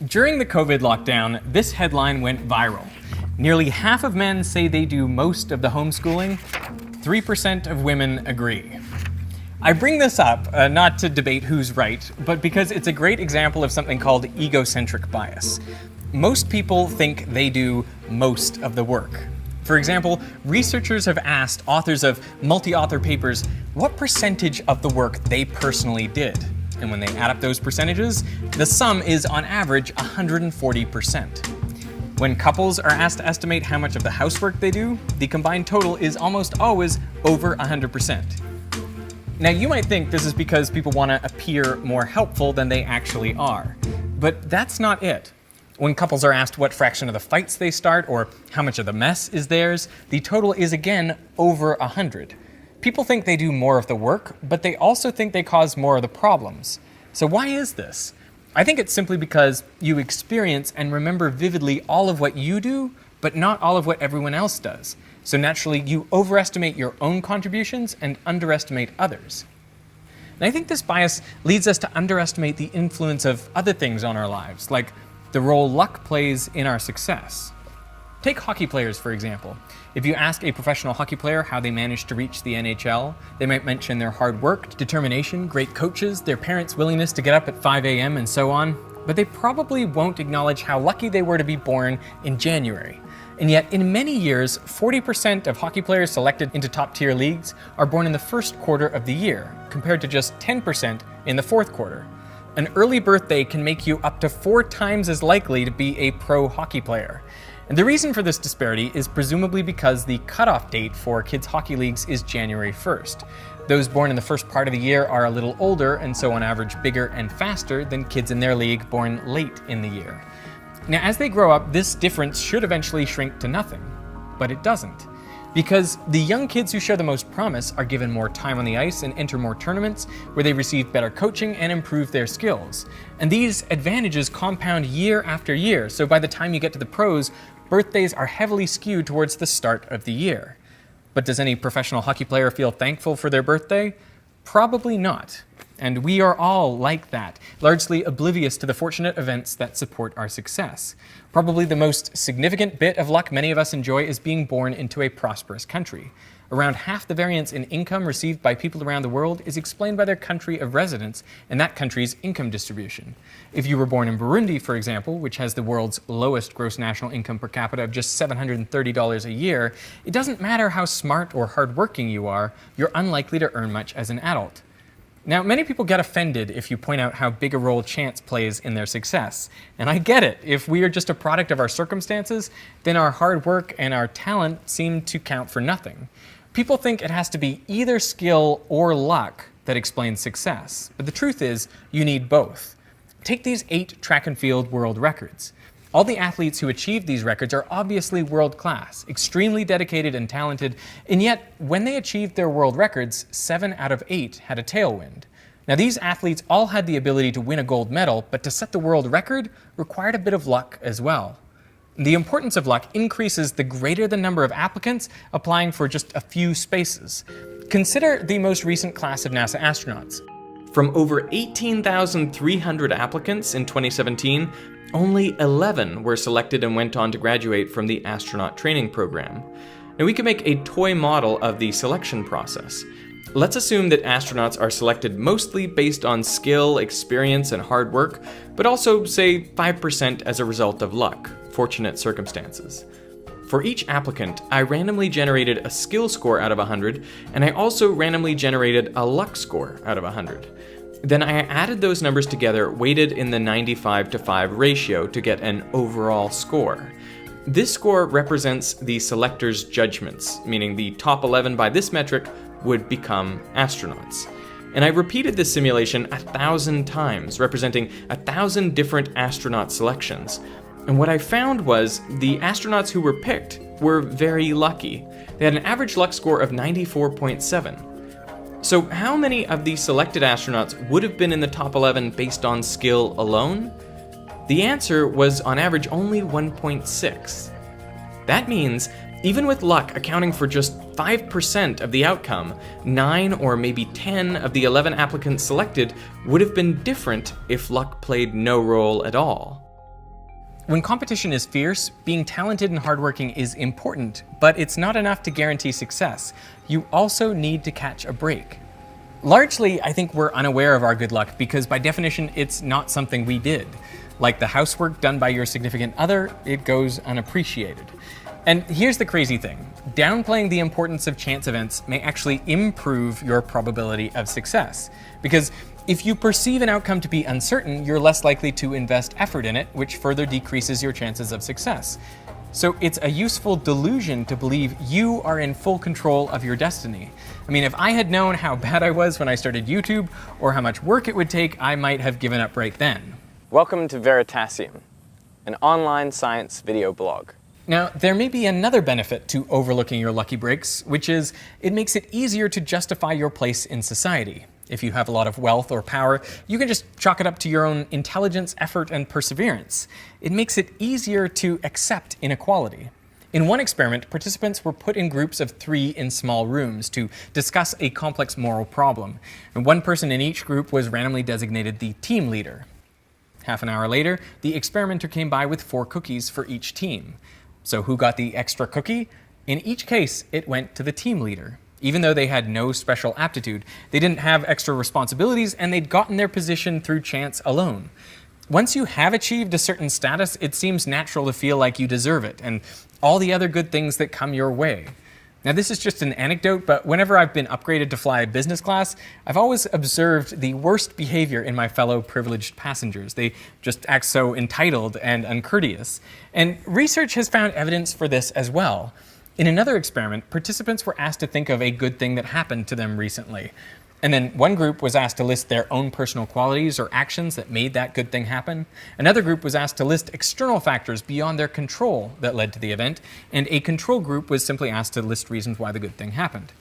During the COVID lockdown, this headline went viral. Nearly half of men say they do most of the homeschooling. 3% of women agree. I bring this up not to debate who's right, but because it's a great example of something called egocentric bias. Most people think they do most of the work. For example, researchers have asked authors of multi-author papers what percentage of the work they personally did. And when they add up those percentages, the sum is on average 140%. When couples are asked to estimate how much of the housework they do, the combined total is almost always over 100%. Now you might think this is because people want to appear more helpful than they actually are, but that's not it. When couples are asked what fraction of the fights they start or how much of the mess is theirs, the total is again over 100. People think they do more of the work, but they also think they cause more of the problems. So why is this? I think it's simply because you experience and remember vividly all of what you do, but not all of what everyone else does. So naturally, you overestimate your own contributions and underestimate others. And I think this bias leads us to underestimate the influence of other things on our lives, like the role luck plays in our success. Take hockey players, for example. If you ask a professional hockey player how they managed to reach the NHL, they might mention their hard work, determination, great coaches, their parents' willingness to get up at 5 a.m. and so on, but they probably won't acknowledge how lucky they were to be born in January. And yet, in many years, 40% of hockey players selected into top-tier leagues are born in the first quarter of the year, compared to just 10% in the fourth quarter. An early birthday can make you up to 4 times as likely to be a pro hockey player. And the reason for this disparity is presumably because the cutoff date for kids' hockey leagues is January 1st. Those born in the first part of the year are a little older and so on average bigger and faster than kids in their league born late in the year. Now as they grow up, this difference should eventually shrink to nothing, but it doesn't. Because the young kids who show the most promise are given more time on the ice and enter more tournaments where they receive better coaching and improve their skills. And these advantages compound year after year, so by the time you get to the pros, birthdays are heavily skewed towards the start of the year. But does any professional hockey player feel thankful for their birthday? Probably not. And we are all like that, largely oblivious to the fortunate events that support our success. Probably the most significant bit of luck many of us enjoy is being born into a prosperous country. Around half the variance in income received by people around the world is explained by their country of residence and that country's income distribution. If you were born in Burundi, for example, which has the world's lowest gross national income per capita of just $730 a year, it doesn't matter how smart or hardworking you are, you're unlikely to earn much as an adult. Now, many people get offended if you point out how big a role chance plays in their success. And I get it. If we are just a product of our circumstances, then our hard work and our talent seem to count for nothing. People think it has to be either skill or luck that explains success. But the truth is, you need both. Take these 8 track and field world records. All the athletes who achieved these records are obviously world-class, extremely dedicated and talented, and yet when they achieved their world records, 7 out of 8 had a tailwind. Now these athletes all had the ability to win a gold medal, but to set the world record required a bit of luck as well. The importance of luck increases the greater the number of applicants applying for just a few spaces. Consider the most recent class of NASA astronauts. From over 18,300 applicants in 2017, only 11 were selected and went on to graduate from the astronaut training program. Now we can make a toy model of the selection process. Let's assume that astronauts are selected mostly based on skill, experience, and hard work, but also, say, 5% as a result of luck, fortunate circumstances. For each applicant, I randomly generated a skill score out of 100, and I also randomly generated a luck score out of 100. Then I added those numbers together, weighted in the 95-5 ratio to get an overall score. This score represents the selector's judgments, meaning the top 11 by this metric would become astronauts. And I repeated this simulation 1,000 times, representing 1,000 different astronaut selections. And what I found was the astronauts who were picked were very lucky. They had an average luck score of 94.7. So how many of the selected astronauts would have been in the top 11 based on skill alone? The answer was on average only 1.6. That means even with luck accounting for just 5% of the outcome, 9 or maybe 10 of the 11 applicants selected would have been different if luck played no role at all. When competition is fierce, being talented and hardworking is important, but it's not enough to guarantee success. You also need to catch a break. Largely, I think we're unaware of our good luck because by definition, it's not something we did. Like the housework done by your significant other, it goes unappreciated. And here's the crazy thing. Downplaying the importance of chance events may actually improve your probability of success. Because if you perceive an outcome to be uncertain, you're less likely to invest effort in it, which further decreases your chances of success. So it's a useful delusion to believe you are in full control of your destiny. I mean, if I had known how bad I was when I started YouTube, or how much work it would take, I might have given up right then. Welcome to Veritasium, an online science video blog. Now, there may be another benefit to overlooking your lucky breaks, which is it makes it easier to justify your place in society. If you have a lot of wealth or power, you can just chalk it up to your own intelligence, effort, and perseverance. It makes it easier to accept inequality. In one experiment, participants were put in groups of 3 in small rooms to discuss a complex moral problem. And one person in each group was randomly designated the team leader. Half an hour later, the experimenter came by with 4 cookies for each team. So who got the extra cookie? In each case, it went to the team leader. Even though they had no special aptitude, they didn't have extra responsibilities, and they'd gotten their position through chance alone. Once you have achieved a certain status, it seems natural to feel like you deserve it, and all the other good things that come your way. Now, this is just an anecdote, but whenever I've been upgraded to fly business class, I've always observed the worst behavior in my fellow privileged passengers. They just act so entitled and uncourteous. And research has found evidence for this as well. In another experiment, participants were asked to think of a good thing that happened to them recently. And then one group was asked to list their own personal qualities or actions that made that good thing happen. Another group was asked to list external factors beyond their control that led to the event. And a control group was simply asked to list reasons why the good thing happened.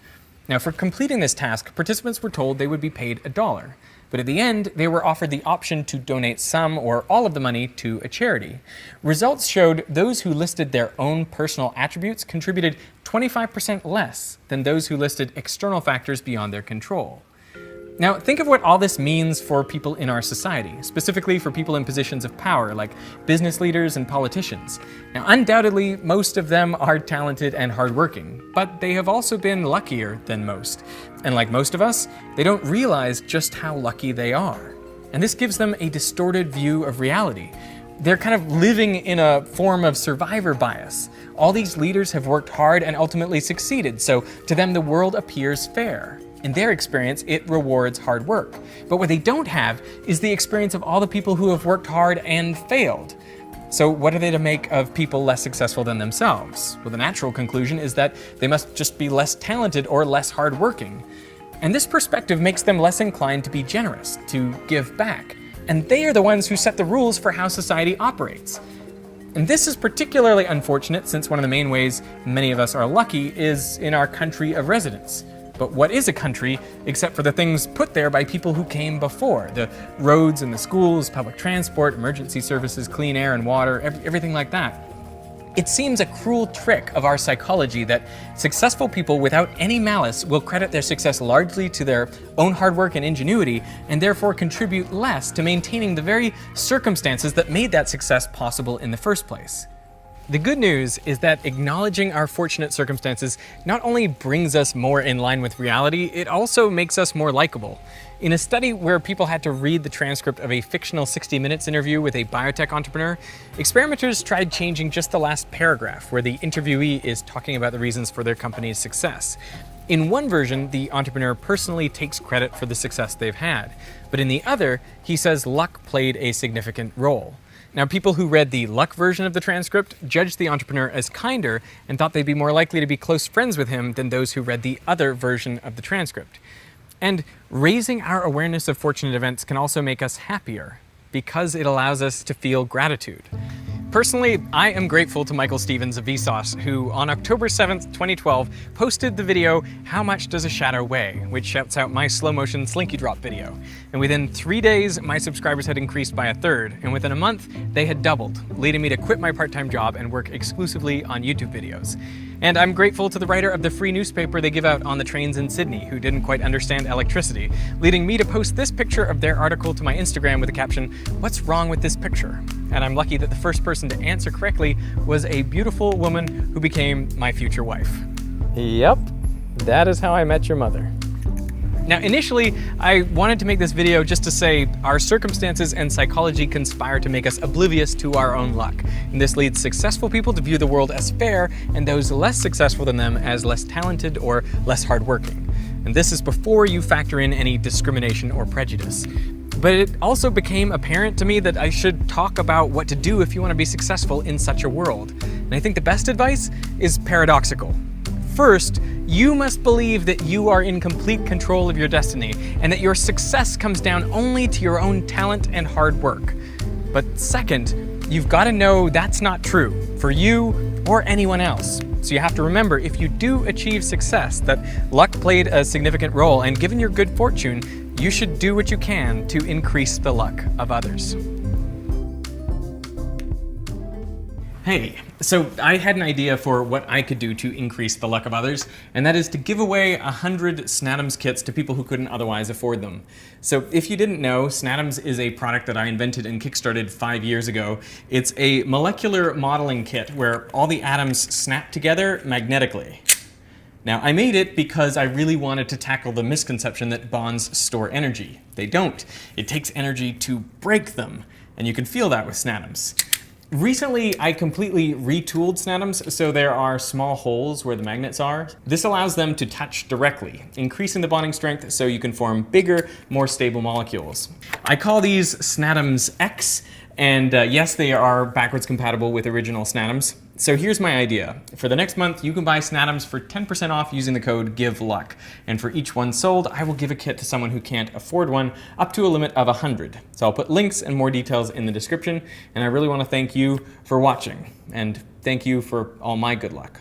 Now, for completing this task, participants were told they would be paid $1. But at the end, they were offered the option to donate some or all of the money to a charity. Results showed those who listed their own personal attributes contributed 25% less than those who listed external factors beyond their control. Now, think of what all this means for people in our society, specifically for people in positions of power like business leaders and politicians. Now, undoubtedly, most of them are talented and hardworking, but they have also been luckier than most. And like most of us, they don't realize just how lucky they are. And this gives them a distorted view of reality. They're kind of living in a form of survivor bias. All these leaders have worked hard and ultimately succeeded, so to them the world appears fair. In their experience, it rewards hard work. But what they don't have is the experience of all the people who have worked hard and failed. So what are they to make of people less successful than themselves? Well, the natural conclusion is that they must just be less talented or less hardworking. And this perspective makes them less inclined to be generous, to give back. And they are the ones who set the rules for how society operates. And this is particularly unfortunate since one of the main ways many of us are lucky is in our country of residence. But what is a country except for the things put there by people who came before? The roads and the schools, public transport, emergency services, clean air and water, everything like that. It seems a cruel trick of our psychology that successful people without any malice will credit their success largely to their own hard work and ingenuity, and therefore contribute less to maintaining the very circumstances that made that success possible in the first place. The good news is that acknowledging our fortunate circumstances not only brings us more in line with reality, it also makes us more likable. In a study where people had to read the transcript of a fictional 60 Minutes interview with a biotech entrepreneur, experimenters tried changing just the last paragraph where the interviewee is talking about the reasons for their company's success. In one version, the entrepreneur personally takes credit for the success they've had, but in the other, he says luck played a significant role. Now, people who read the luck version of the transcript judged the entrepreneur as kinder and thought they'd be more likely to be close friends with him than those who read the other version of the transcript. And raising our awareness of fortunate events can also make us happier because it allows us to feel gratitude. Personally, I am grateful to Michael Stevens of Vsauce, who on October 7th, 2012, posted the video, How Much Does a Shadow Weigh?, which shouts out my slow-motion slinky drop video. And within 3 days, my subscribers had increased by 1/3, and within a month, they had doubled, leading me to quit my part-time job and work exclusively on YouTube videos. And I'm grateful to the writer of the free newspaper they give out on the trains in Sydney, who didn't quite understand electricity, leading me to post this picture of their article to my Instagram with the caption, "What's wrong with this picture?" And I'm lucky that the first person to answer correctly was a beautiful woman who became my future wife. Yep, that is how I met your mother. Now, initially, I wanted to make this video just to say our circumstances and psychology conspire to make us oblivious to our own luck. And this leads successful people to view the world as fair and those less successful than them as less talented or less hardworking. And this is before you factor in any discrimination or prejudice. But it also became apparent to me that I should talk about what to do if you want to be successful in such a world. And I think the best advice is paradoxical. First, you must believe that you are in complete control of your destiny and that your success comes down only to your own talent and hard work. But second, you've got to know that's not true for you or anyone else. So you have to remember, if you do achieve success, that luck played a significant role, and given your good fortune, you should do what you can to increase the luck of others. Hey, so I had an idea for what I could do to increase the luck of others, and that is to give away 100 Snadams kits to people who couldn't otherwise afford them. So if you didn't know, Snadams is a product that I invented and kickstarted 5 years ago. It's a molecular modeling kit where all the atoms snap together magnetically. Now, I made it because I really wanted to tackle the misconception that bonds store energy. They don't. It takes energy to break them, and you can feel that with Snadams. Recently, I completely retooled Snadams so there are small holes where the magnets are. This allows them to touch directly, increasing the bonding strength so you can form bigger, more stable molecules. I call these Snadams X, and yes, they are backwards compatible with original Snadams. So here's my idea. For the next month, you can buy Snadams for 10% off using the code GIVELUCK. And for each one sold, I will give a kit to someone who can't afford one, up to a limit of 100. So I'll put links and more details in the description. And I really want to thank you for watching. And thank you for all my good luck.